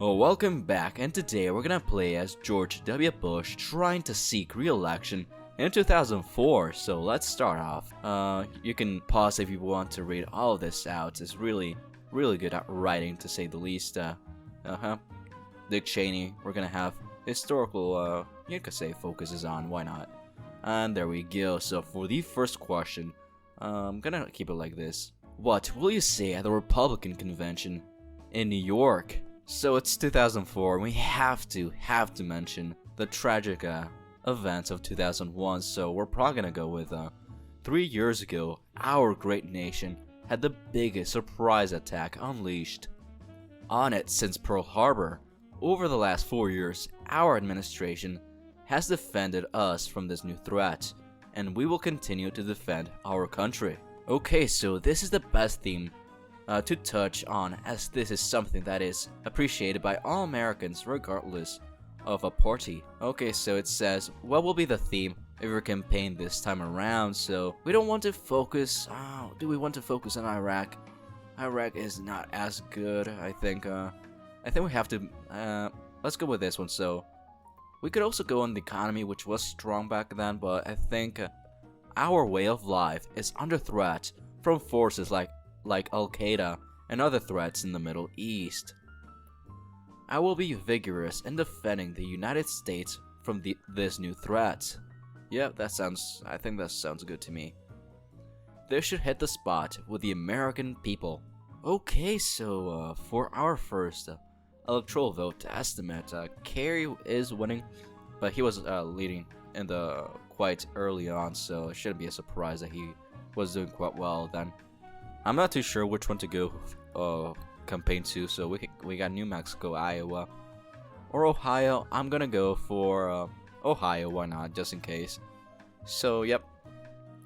Well, welcome back, and today we're gonna play as George W. Bush trying to seek re-election in 2004. So let's start off. You can pause if you want to read all of this out. It's really good at writing, to say the least. Dick Cheney. We're gonna have historical, you could say, focuses on. Why not? And there we go. So for the first question, I'm gonna keep it like this. What will you say at the Republican convention in New York? So it's 2004, and we have to mention the tragic events of 2001. So we're probably gonna go with 3 years ago, our great nation had the biggest surprise attack unleashed on it since Pearl Harbor. Over the last 4 years, our administration has defended us from this new threat, and we will continue to defend our country. Okay, so this is the best theme to touch on, as this is something that is appreciated by all Americans regardless of a party. Okay, so it says, what will be the theme of your campaign this time around? So we don't want to focus, do we want to focus on Iraq? Iraq is not as good, I think we have to, let's go with this one. So we could also go on the economy, which was strong back then, but I think our way of life is under threat from forces like Al-Qaeda and other threats in the Middle East. I will be vigorous in defending the United States from this new threat. Yeah, I think that sounds good to me. This should hit the spot with the American people. Okay, so for our first electoral vote estimate, Kerry is winning, but he was leading in the quite early on, so it shouldn't be a surprise that he was doing quite well then. I'm not too sure which one to go campaign to, so we got New Mexico, Iowa, or Ohio. I'm gonna go for Ohio, why not, just in case. So yep.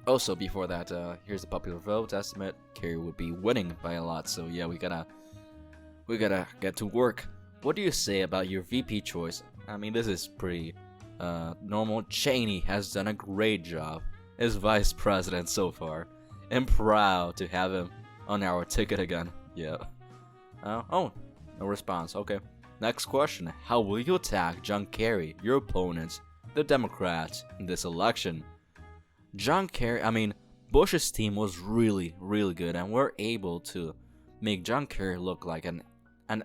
Also, before that, here's the popular vote estimate. Kerry would be winning by a lot, so yeah, we gotta get to work. What do you say about your VP choice? I mean, this is pretty normal. Cheney has done a great job as vice president so far. I'm proud to have him on our ticket again. Yeah. Oh, no response. Okay. Next question. How will you attack John Kerry, your opponents, the Democrats, in this election? Bush's team was really good, and we're able to make John Kerry look like an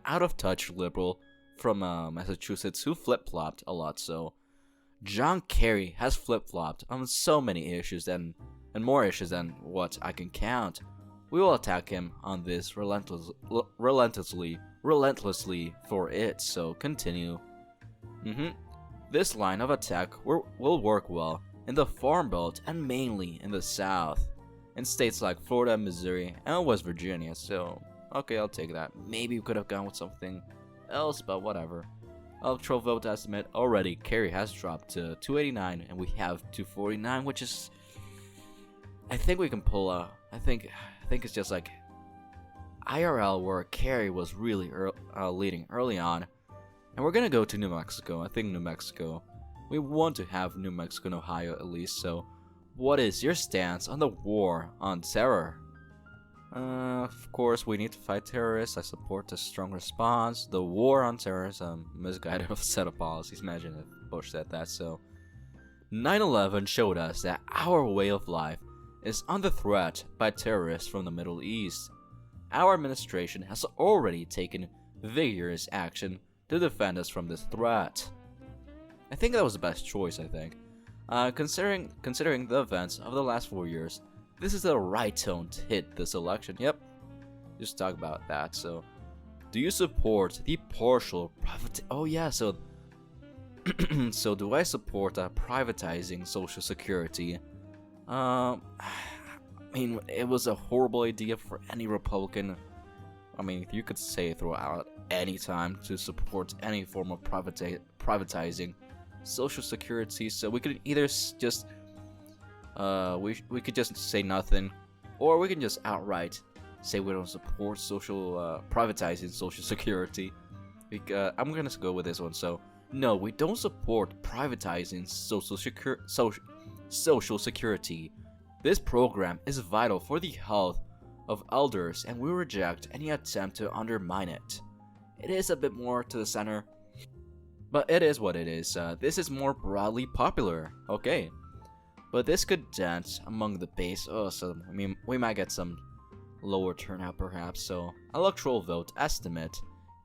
out-of-touch liberal from Massachusetts who flip-flopped a lot. So John Kerry has flip-flopped on so many issues and more issues than what I can count. We will attack him on this relentlessly for it, so continue. This line of attack will work well in the Farm Belt and mainly in the South, in states like Florida, Missouri, and West Virginia, so okay, I'll take that. Maybe we could have gone with something else, but whatever. Electoral vote estimate already, Kerry has dropped to 289, and we have 249, which is, I think we can pull a, I think it's just like IRL, where Kerry was really leading early on. And we're gonna go to New Mexico. I think New Mexico, we want to have New Mexico and Ohio at least. So what is your stance on the war on terror? Of course, we need to fight terrorists. I support a strong response. The war on terrorism, misguided set of policies. Imagine if Bush said that. So 9/11 showed us that our way of life is under threat by terrorists from the Middle East. Our administration has already taken vigorous action to defend us from this threat. I think that was the best choice, I think. Considering the events of the last 4 years, this is the right tone to hit this election. Yep, just talk about that. So, do you support the partial private? Oh yeah, so so do I support privatizing Social Security? I mean, it was a horrible idea for any Republican. I mean, you could say throughout any time to support any form of privatizing Social Security. So we could either just we could just say nothing, or we can just outright say we don't support privatizing Social Security. I'm gonna go with this one. So no, we don't support privatizing Social Security. This program is vital for the health of elders, and we reject any attempt to undermine it. it is a bit more to the center. But it is what it is. This is more broadly popular. Okay. But this could dent among the base. Oh, so I mean, we might get some lower turnout perhaps. So electoral vote estimate.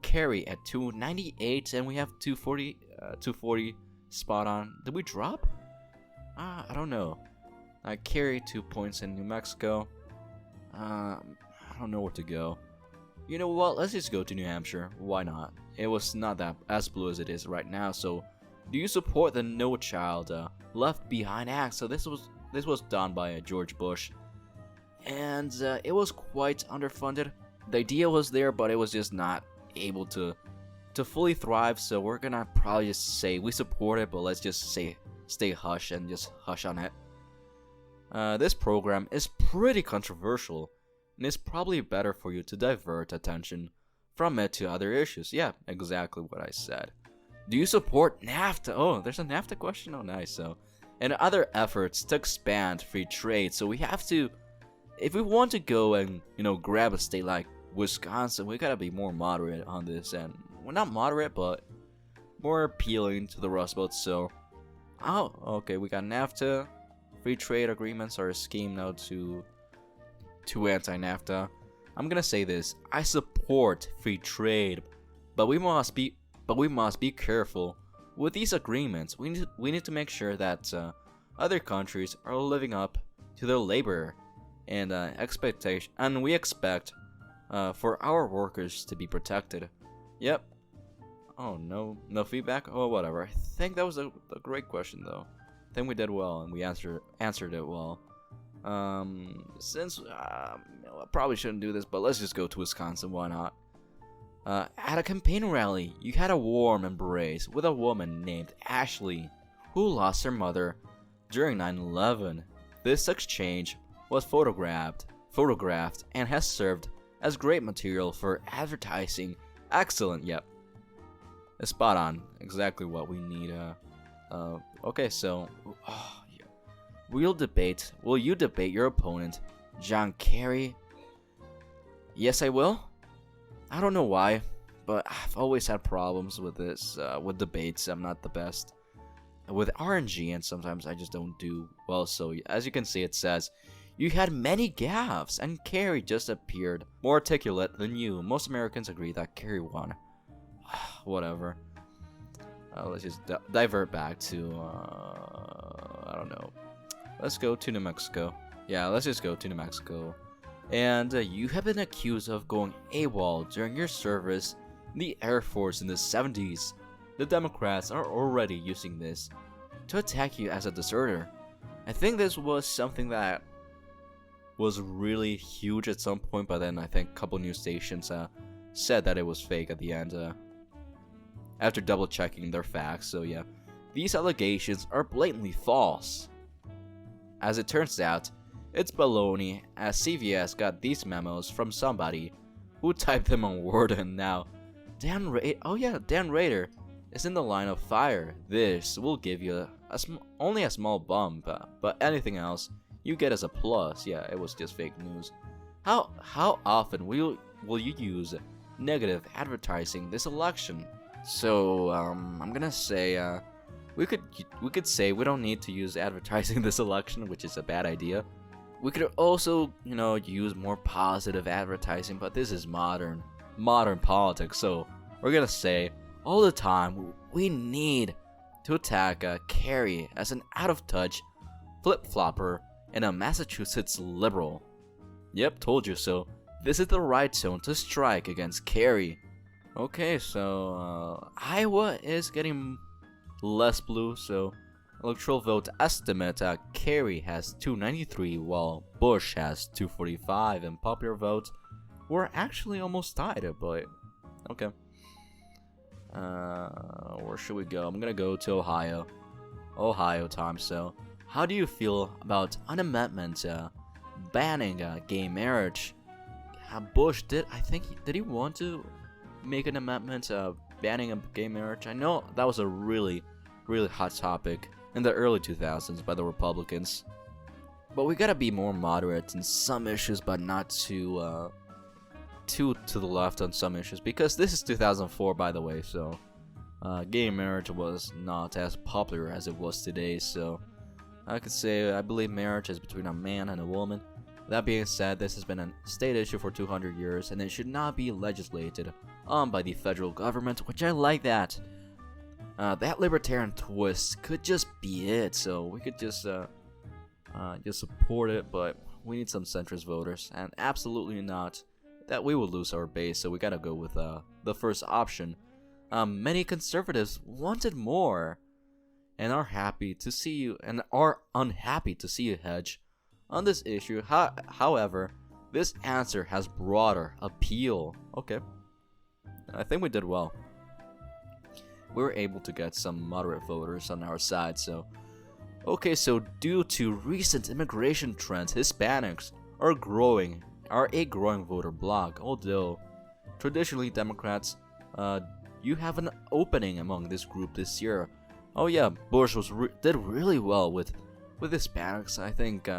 Kerry at 298 and we have 240 spot on. Did we drop? I don't know. Kerry 2 points in New Mexico. I don't know where to go. You know what? Let's just go to New Hampshire. Why not? It was not that as blue as it is right now. So, do you support the No Child Left Behind Act? So this was done by George Bush, and it was quite underfunded. The idea was there, but it was just not able to fully thrive. So we're gonna probably just say we support it, but let's just say stay hush and just hush on it. This program is pretty controversial, and it's probably better for you to divert attention from it to other issues. Yeah, exactly what I said. Do you support NAFTA? Oh, there's a NAFTA question? Oh, nice. So, and other efforts to expand free trade. So we have to, if we want to go and, grab a state like Wisconsin, we gotta be more moderate on this. And we're not moderate, but more appealing to the Rust Belt. So, oh, okay, we got NAFTA. Free trade agreements are a scheme now to anti-NAFTA. I'm gonna say this: I support free trade, but we must be careful with these agreements. We need to make sure that other countries are living up to their labor and expectation, and we expect for our workers to be protected. Yep. Oh, no feedback. Oh, whatever. I think that was a great question though. I think we did well and we answered it well. Since I probably shouldn't do this, but let's just go to Wisconsin. Why not? At a campaign rally, you had a warm embrace with a woman named Ashley, who lost her mother during 9/11. This exchange was photographed, and has served as great material for advertising. Excellent. Yep. Spot on. Exactly what we need. Okay, so. Yeah. Will you debate your opponent, John Kerry? Yes, I will. I don't know why, but I've always had problems with this, with debates. I'm not the best with RNG, and sometimes I just don't do well. So, as you can see, it says, you had many gaffes, and Kerry just appeared more articulate than you. Most Americans agree that Kerry won. Whatever. Let's just divert back to, I don't know. Let's go to New Mexico. Yeah, let's just go to New Mexico. And you have been accused of going AWOL during your service in the Air Force in the 70s. The Democrats are already using this to attack you as a deserter. I think this was something that was really huge at some point, but then I think a couple news stations said that it was fake at the end after double checking their facts. So yeah, these allegations are blatantly false. As it turns out, it's baloney, as CVS got these memos from somebody who typed them on Word, and now Dan Rader is in the line of fire. This will give you only a small bump, but anything else you get as a plus. Yeah, it was just fake news. How often will you use negative advertising this election? So I'm gonna say we could say we don't need to use advertising this election, which is a bad idea. We could also, use more positive advertising, but this is modern politics. So we're gonna say all the time we need to attack Kerry as an out-of-touch flip-flopper and a Massachusetts liberal. Yep, told you so. This is the right tone to strike against Kerry. Okay, so Iowa is getting less blue, so electoral vote estimate, Kerry has 293 while Bush has 245, and popular vote we're actually almost tied, but okay. Where should we go? I'm gonna go to Ohio time. So how do you feel about an amendment banning gay marriage? Bush did he want to make an amendment banning a gay marriage? I know that was a really hot topic in the early 2000s by the Republicans, but we gotta be more moderate in some issues, but not too too to the left on some issues, because this is 2004, by the way, so gay marriage was not as popular as it was today, so I could say I believe marriage is between a man and a woman. That being said, this has been a state issue for 200 years, and it should not be legislated on by the federal government, which I like that. That libertarian twist could just be it, so we could just support it, but we need some centrist voters, and absolutely not that we will lose our base, so we gotta go with the first option. Many conservatives wanted more, and are unhappy to see you hedge on this issue. However, this answer has broader appeal. Okay, I think we did well. We were able to get some moderate voters on our side, so okay, so due to recent immigration trends, Hispanics are a growing voter bloc. Although traditionally Democrats, you have an opening among this group this year. Oh yeah, Bush did really well with Hispanics. I think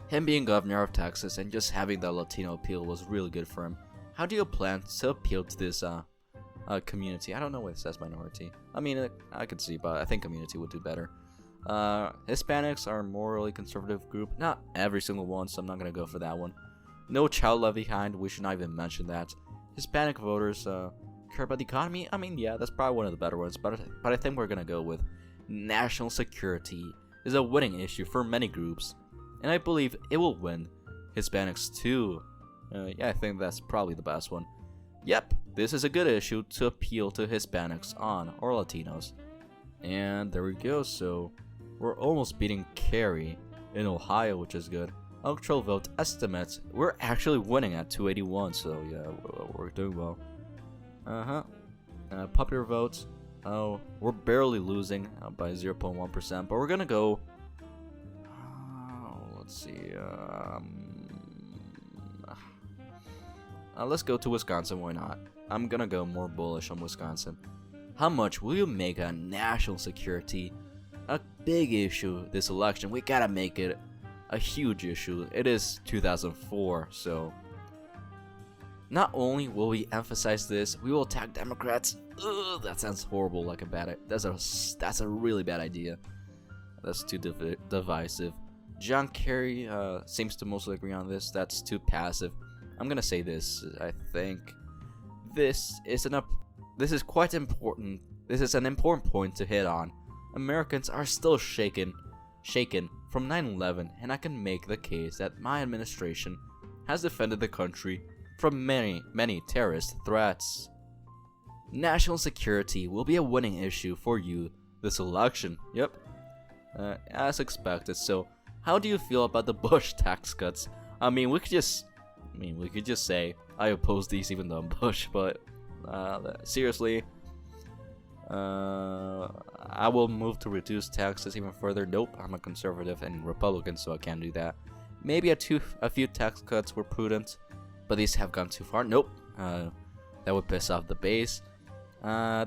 him being governor of Texas and just having the Latino appeal was really good for him. How do you plan to appeal to this community? I don't know what it says minority. I mean, I could see, but I think community would do better. Hispanics are a morally conservative group. Not every single one, so I'm not gonna go for that one. No child left behind. We should not even mention that. Hispanic voters care about the economy. I mean, yeah, that's probably one of the better ones, but I think we're gonna go with national security is a winning issue for many groups, and I believe it will win Hispanics too. Yeah, I think that's probably the best one. Yep, this is a good issue to appeal to Hispanics on, or Latinos. And there we go, so we're almost beating Kerry in Ohio, which is good. Electoral vote estimates, we're actually winning at 281, so yeah, we're doing well. Popular votes, oh, we're barely losing by 0.1%, but we're gonna go, let's see, let's go to Wisconsin, why not? I'm gonna go more bullish on Wisconsin. How much will you make on national security a big issue this election? We gotta make it a huge issue. It is 2004, so not only will we emphasize this, we will attack Democrats. Ugh, that sounds horrible, like a bad. That's a really bad idea. That's too divisive. John Kerry seems to mostly agree on this. That's too passive. I'm gonna say this. I think this is quite important. This is an important point to hit on. Americans are still shaken from 9/11, and I can make the case that my administration has defended the country from many terrorist threats. National security will be a winning issue for you this election. Yep, as expected. So, how do you feel about the Bush tax cuts? I mean, we could just say I oppose these even though I'm Bush, but seriously, I will move to reduce taxes even further. Nope, I'm a conservative and Republican, so I can't do that. Maybe a few tax cuts were prudent, but these have gone too far. Nope, that would piss off the base.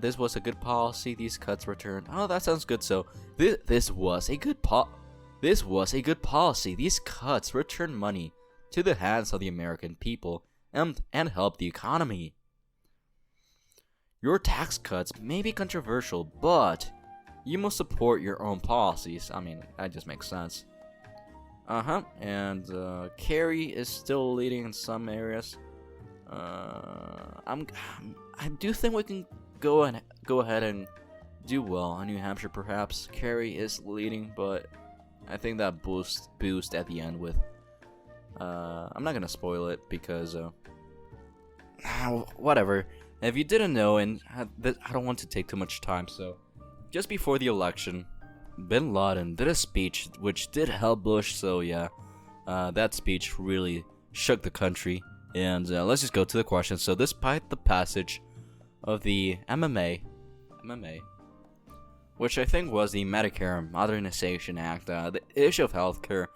This was a good policy. These cuts returned. Oh, that sounds good. So this was a good policy. These cuts return money to the hands of the American people and help the economy. Your tax cuts may be controversial, but you must support your own policies. I mean, that just makes sense. And Kerry is still leading in some areas. I do think we can go ahead and do well in New Hampshire. Perhaps Kerry is leading, but I think that boost at the end with. I'm not gonna spoil it because whatever. If you didn't know, and I don't want to take too much time, so just before the election, Bin Laden did a speech which did help Bush. So yeah, that speech really shook the country. And let's just go to the question. So despite the passage of the MMA, which I think was the Medicare Modernization Act, the issue of healthcare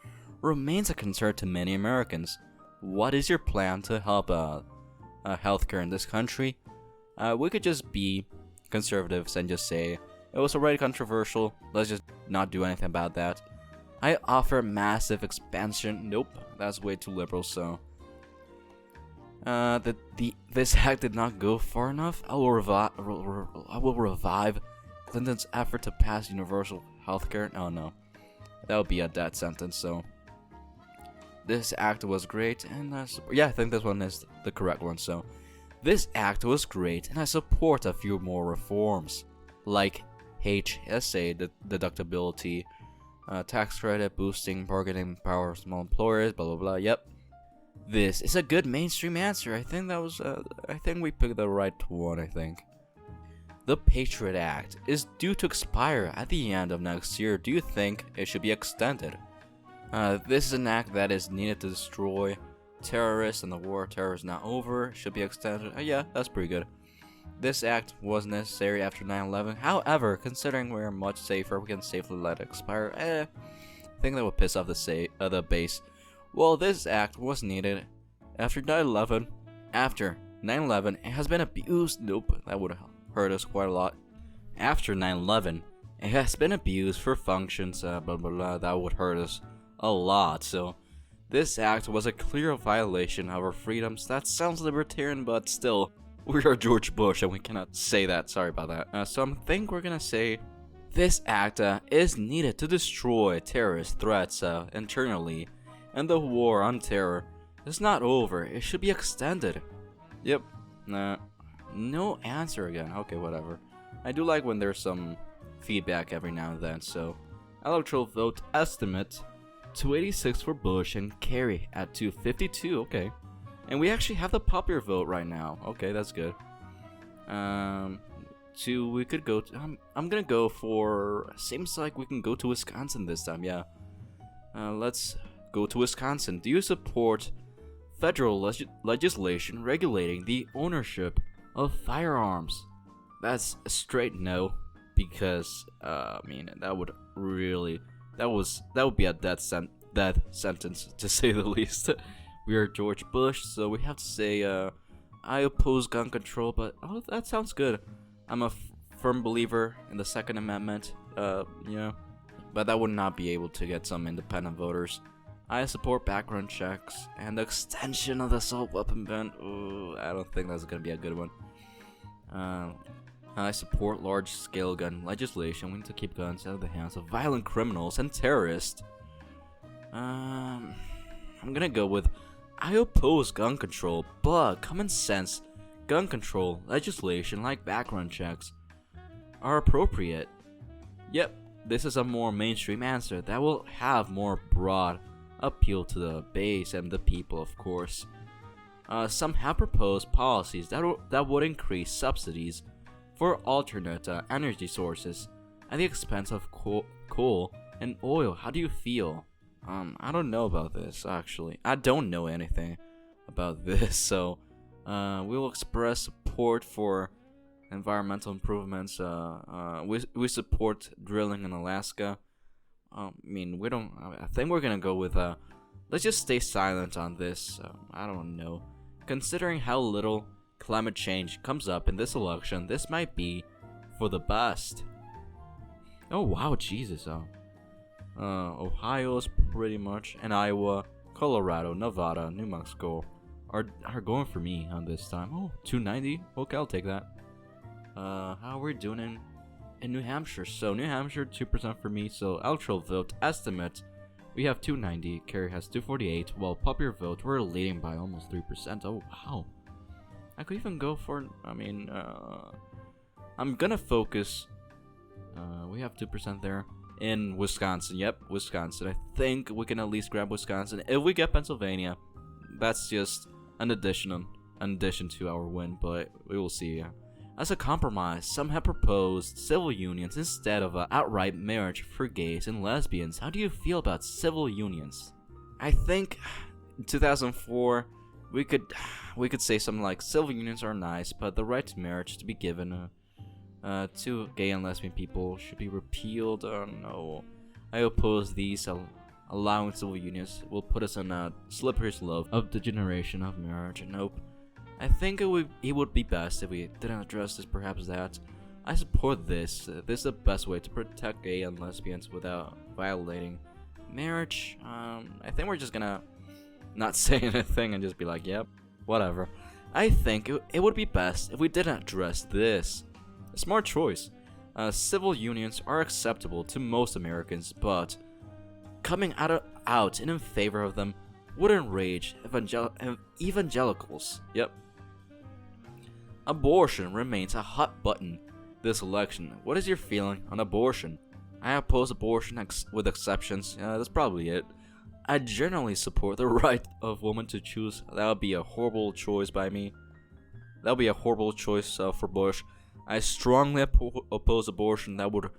remains a concern to many Americans. What is your plan to help healthcare in this country? We could just be conservatives and just say it was already controversial. Let's just not do anything about that. I offer massive expansion. Nope, that's way too liberal. So This act did not go far enough. I will revive Clinton's effort to pass universal healthcare. Oh no, that would be a death sentence. So this act was great, and yeah, I think this one is the correct one. So this act was great, and I support a few more reforms, like HSA deductibility, tax credit, boosting bargaining power of small employers, blah blah blah. Yep. This is a good mainstream answer. I think that was, I think we picked the right one, I think. The Patriot Act is due to expire at the end of next year. Do you think it should be extended? This is an act that is needed to destroy terrorists, and the war on terror is not over. Should be extended. Yeah, that's pretty good. This act was necessary after 9/11. However, considering we're much safer, we can safely let it expire. I think that would piss off the base. Well, this act was needed after 9/11. After 9/11, it has been abused. Nope, that would hurt us quite a lot. After 9/11, it has been abused for functions, blah blah blah. That would hurt us a lot. So, this act was a clear violation of our freedoms. That sounds libertarian, but still, we are George Bush and we cannot say that. Sorry about that. So, I think we're gonna say this act is needed to destroy terrorist threats internally. And the war on terror is not over. It should be extended. Yep. No answer again. Okay, whatever. I do like when there's some feedback every now and then. So, electoral vote estimate 286 for Bush and Kerry at 252. Okay. And we actually have the popular vote right now. Okay, that's good. We could go to, I'm gonna go for, seems like we can go to Wisconsin this time. Yeah. Let's go to Wisconsin. Do you support federal legislation regulating the ownership of firearms? That's a straight no, because I mean that would be a death sentence to say the least. We are George Bush, so we have to say I oppose gun control, but oh, that sounds good. I'm a firm believer in the Second Amendment, but that would not be able to get some independent voters. I support background checks and the extension of the assault weapon ban. Ooh, I don't think that's gonna be a good one. I support large-scale gun legislation. We need to keep guns out of the hands of violent criminals and terrorists. I'm gonna go with I oppose gun control, but common sense gun control legislation like background checks are appropriate. Yep, this is a more mainstream answer that will have more broad appeal to the base and the people, of course. Some have proposed policies that would increase subsidies for alternate energy sources at the expense of coal and oil. How do you feel? I don't know about this, actually. I don't know anything about this, so we will express support for environmental improvements. We support drilling in Alaska. I mean, I think we're gonna go with let's just stay silent on this. I don't know. Considering how little climate change comes up in this election, this might be for the best. Oh wow, Jesus. Ohio is pretty much, and Iowa, Colorado, Nevada, New Mexico are going for me on this time. Oh, 290. Okay, I'll take that. How are we doing in New Hampshire? So New Hampshire 2% for me. So electoral vote estimate, we have 290. Kerry has 248. While popular vote, we're leading by almost 3%. Oh wow. I could even go for, I mean, I'm gonna focus. We have 2% there in Wisconsin. Yep, Wisconsin. I think we can at least grab Wisconsin. If we get Pennsylvania, that's just an addition to our win, but we will see. As a compromise, some have proposed civil unions instead of outright marriage for gays and lesbians. How do you feel about civil unions? I think in 2004 we could say something like civil unions are nice, but the right to marriage to be given to gay and lesbian people should be repealed. No, I oppose these. Allowing civil unions will put us on a slippery slope of degeneration of marriage. Nope. I think it would be best if we didn't address this. Perhaps that. I support this. This is the best way to protect gay and lesbians without violating marriage. I think we're just gonna not say anything and just be like, yep, whatever. I think it would be best if we didn't address this. A smart choice. Civil unions are acceptable to most Americans, but coming out in favor of them would enrage evangelicals. Yep. Abortion remains a hot button this election. What is your feeling on abortion? I oppose abortion with exceptions. That's probably it. I generally support the right of women to choose. That would be a horrible choice by me. That would be a horrible choice for Bush. I strongly oppose abortion. That would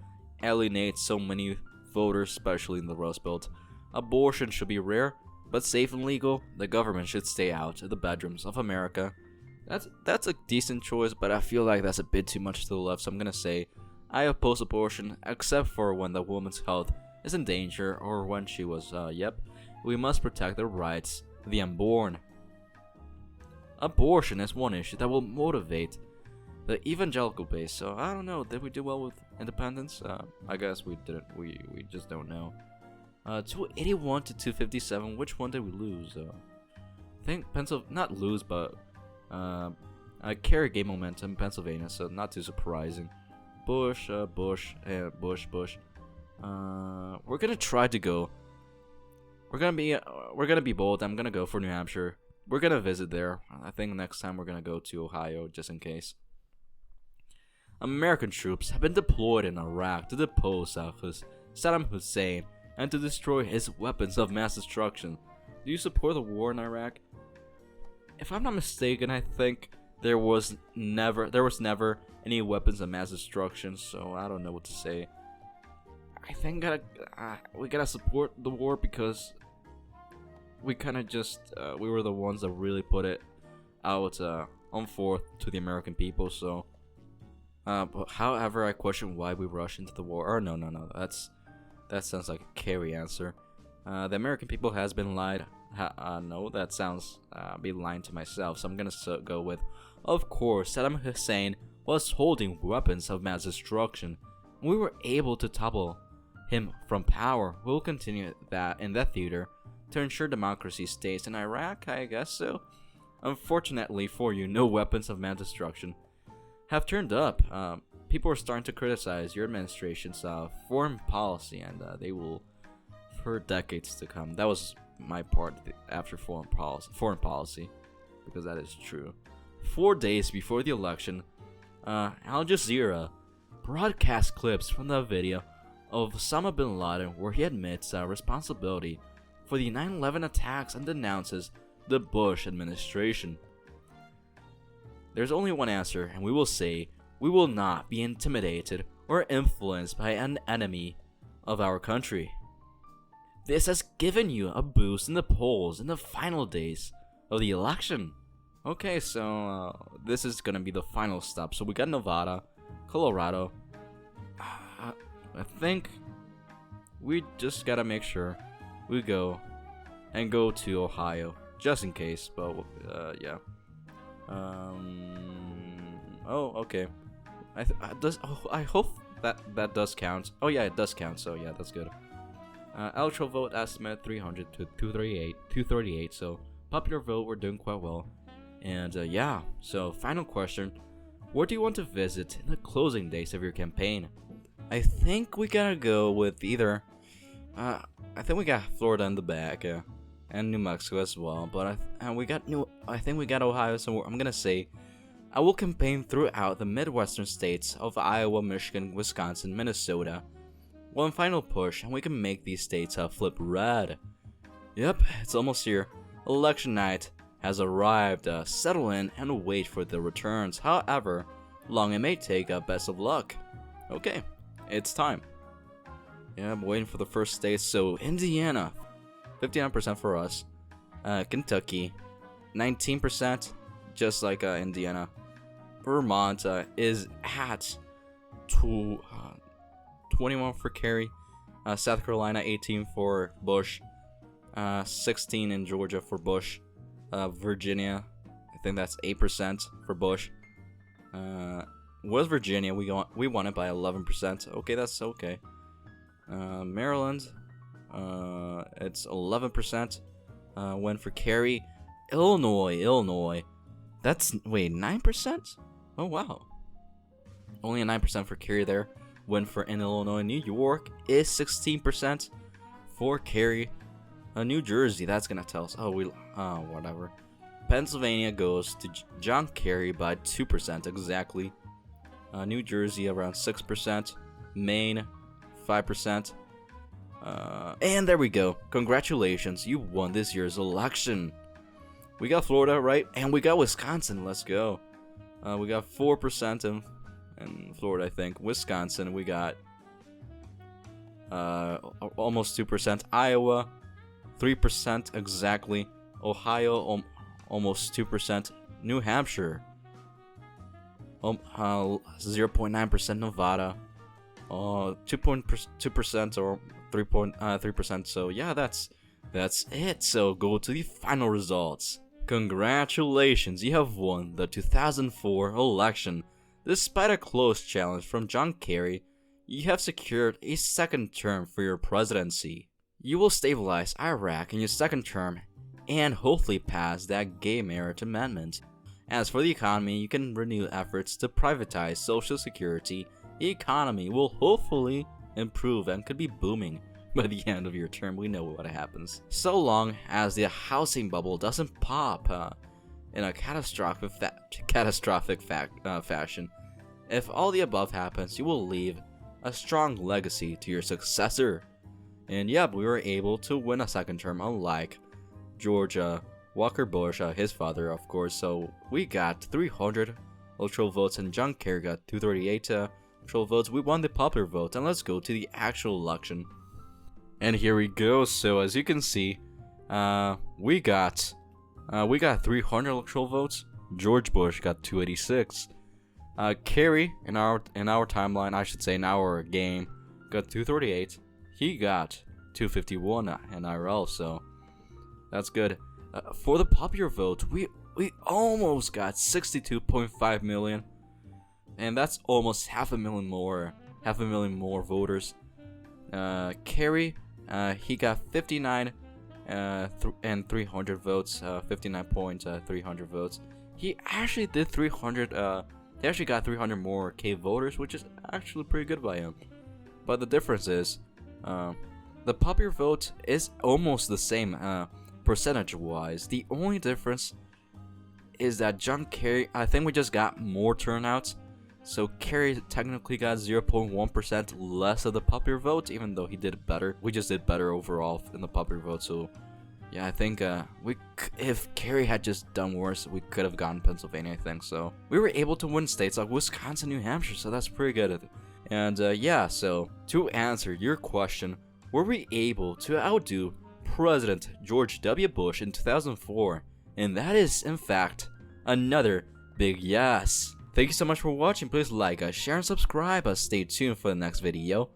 alienate so many voters, especially in the Rust Belt. Abortion should be rare, but safe and legal. The government should stay out of the bedrooms of America. That's a decent choice, but I feel like that's a bit too much to the left, so I'm gonna say I oppose abortion, except for when the woman's health is in danger or when she was, we must protect the rights of the unborn. Abortion is one issue that will motivate the evangelical base, so I don't know, did we do well with independence? I guess we didn't, we just don't know. 281 to 257, which one did we lose? I think not lose, but Kerry gained momentum in Pennsylvania, so not too surprising. Bush. We're gonna try to go. We're gonna be bold. I'm gonna go for New Hampshire. We're gonna visit there. I think next time we're gonna go to Ohio just in case. American troops have been deployed in Iraq to depose Saddam Hussein and to destroy his weapons of mass destruction. Do you support the war in Iraq? If I'm not mistaken, I think there was never any weapons of mass destruction, so I don't know what to say. I think we gotta support the war because we kind of just we were the ones that really put it out on forth to the American people. So, but however, I question why we rushed into the war. Or no, that sounds like a Kerry answer. The American people has been lied. No, that sounds be lying to myself. So I'm gonna go with, of course, Saddam Hussein was holding weapons of mass destruction. We were able to topple him from power. We'll continue that in that theater to ensure democracy stays in Iraq. I guess so. Unfortunately for you, no weapons of mass destruction have turned up. People are starting to criticize your administration's foreign policy, and they will for decades to come. That was my part after foreign policy, because that is true. 4 days before the election, Al Jazeera broadcast clips from the video of Osama bin Laden where he admits responsibility for the 9/11 attacks and denounces the Bush administration. There's only one answer, and we will say we will not be intimidated or influenced by an enemy of our country. This has given you a boost in the polls in the final days of the election. Okay, so this is gonna be the final stop. So we got Nevada, Colorado. I think we just gotta make sure we go to Ohio just in case. But yeah. Oh, okay. I hope that does count. Oh yeah, it does count. So yeah, that's good. Electoral vote estimate 300 to 238. So popular vote, we're doing quite well. And yeah, so final question. Where do you want to visit in the closing days of your campaign? I think we gotta go with either. I think we got Florida in the back, and New Mexico as well. But I think we got Ohio somewhere. I'm gonna say I will campaign throughout the Midwestern states of Iowa, Michigan, Wisconsin, Minnesota. One final push, and we can make these states flip red. Yep, it's almost here. Election night has arrived. Settle in and wait for the returns. However long it may take, best of luck. Okay, it's time. Yeah, I'm waiting for the first state. So Indiana, 59% for us. Kentucky, 19%, just like Indiana. Vermont is at 21 for Kerry. South Carolina, 18 for Bush. 16 in Georgia for Bush. Virginia, I think that's 8% for Bush. West Virginia, we won it by 11%. Okay, that's okay. Maryland, it's 11%. Win for Kerry. Illinois, That's, wait, 9%? Oh, wow. Only a 9% for Kerry there. Win for in Illinois. New York is 16% for Kerry. New Jersey, that's gonna tell us. Oh, whatever. Pennsylvania goes to John Kerry by 2% exactly. New Jersey around 6%. Maine, 5%. And there we go. Congratulations, you won this year's election. We got Florida, right? And we got Wisconsin. Let's go. We got 4% in Florida, I think. Wisconsin, we got almost 2%. Iowa, 3% exactly. Ohio, almost 2%. New Hampshire, 0.9%. Nevada, 2% or 3%. So yeah, that's it. So go to the final results. Congratulations, you have won the 2004 election. Despite a close challenge from John Kerry, you have secured a second term for your presidency. You will stabilize Iraq in your second term and hopefully pass that gay marriage amendment. As for the economy, you can renew efforts to privatize Social Security. The economy will hopefully improve and could be booming by the end of your term. We know what happens. So long as the housing bubble doesn't pop in a catastrophic fashion. If all the above happens, you will leave a strong legacy to your successor. And yep, we were able to win a second term, unlike George Walker Bush, his father, of course. So we got 300 electoral votes and John Kerry got 238 electoral votes. We won the popular vote, and let's go to the actual election. And here we go. So as you can see, we got 300 electoral votes. George Bush got 286. Kerry in our timeline, I should say in our game, got 238. He got 251 in IRL, so that's good. For the popular vote, we almost got 62.5 million, and that's almost half a million more voters. Kerry, he got 59 and 300 votes, 59.300 votes. He actually did 300. He actually got 300 more voters, which is actually pretty good by him. But the difference is, the popular vote is almost the same percentage-wise. The only difference is that John Kerry, I think we just got more turnouts. So Kerry technically got 0.1% less of the popular vote, even though he did better. We just did better overall in the popular vote. So yeah, I think if Kerry had just done worse, we could have gotten Pennsylvania, I think. So we were able to win states like Wisconsin, New Hampshire, so that's pretty good. And yeah, so to answer your question, were we able to outdo President George W. Bush in 2004? And that is, in fact, another big yes. Thank you so much for watching. Please like, share, and subscribe. Stay tuned for the next video.